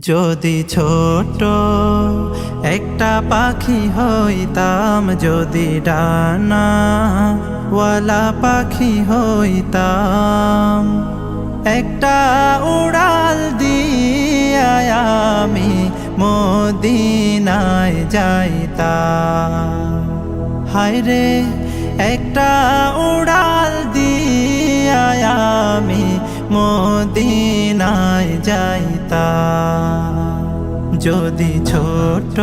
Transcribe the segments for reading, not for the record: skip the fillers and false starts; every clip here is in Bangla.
যদি ছোট একটা পাখি হইতাম, যদি ডানাওয়ালা পাখি হইতাম, একটা উড়াল দিয়া আমি মদিনায় যাইতাম। হায়রে একটা উড়াল দিয়া আমি মদিনায় যাইতাম। যদি ছোট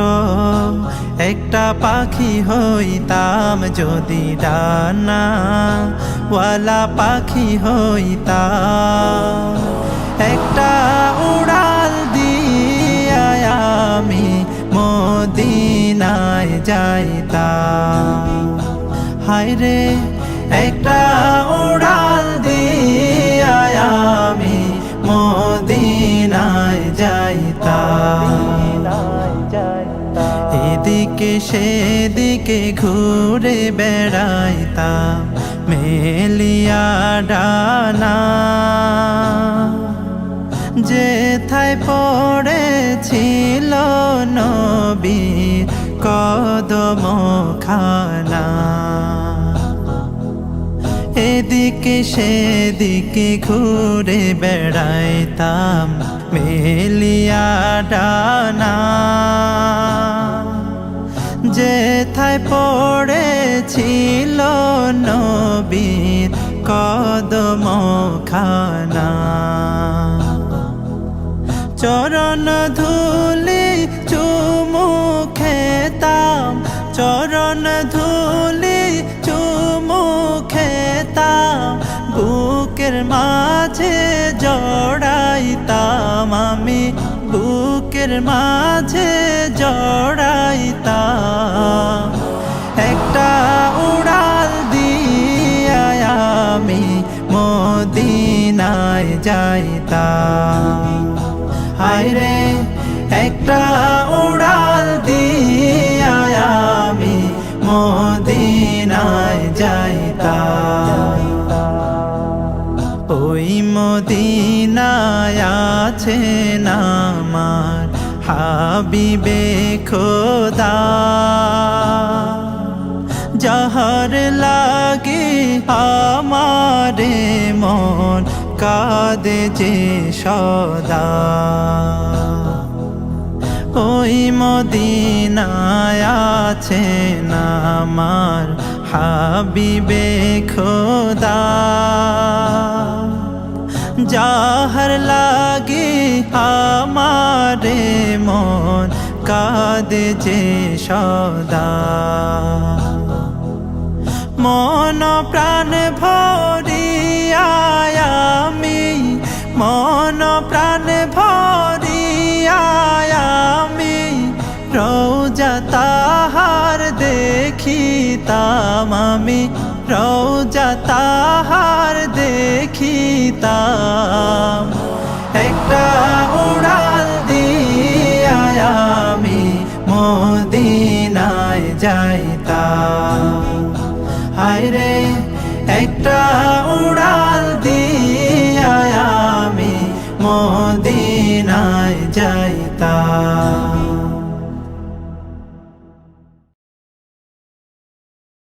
একটা পাখি হইতাম, যদি ডানাওয়ালা পাখি হইতাম, একটা উড়াল দিয়া আমি মদিনায় যাইতাম। হায়রে একটা উড়াল দিয়া আমি মদিনায় যাইতাম। এদিকে সেদিকে ঘুরে বেড়াইতাম মেলিয়া ডানা, যেথায় পড়েছিল নবীর কদমখানা। এদিকে সেদিকে ঘুরে বেড়াইতাম মেলিয়া ডানা, যেথায় পড়েছিল নবীর কদমখানা। চরণ ধুলি চুমু খেতাম, চরণ ধুলি চুমু খেতাম, বুকের মাঝে জড়াইতাম আমি, বুকের মাঝে জড়াইতাম। একটা উড়াল দিয়া আমি মদিনায় যাইতাম। হায়রে একটা উড়াল দিয়া আমি মদিনায় যাইতাম। ওই মদিনায় আছেন আমার হাবিবে খোদা, যাহার লাগি আমারে মন কাঁদে যে সদা। ওই মদিনায় আছেন আমার হাবিবে খোদা, যাহার লাগি আমারে মন কাঁদে যে সদা। মন প্রাণ ভরিয়া আমি, মন প্রাণ ভরিয়া আমি রওজা তাহার দেখিতাম আমি, রওজা তাহার দেখিতাম। একটা উড়াল দিয়া আমি মদিনায় যাইতাম। হায়রে একটা উড়াল দিয়া আমি মদিনায় যাই।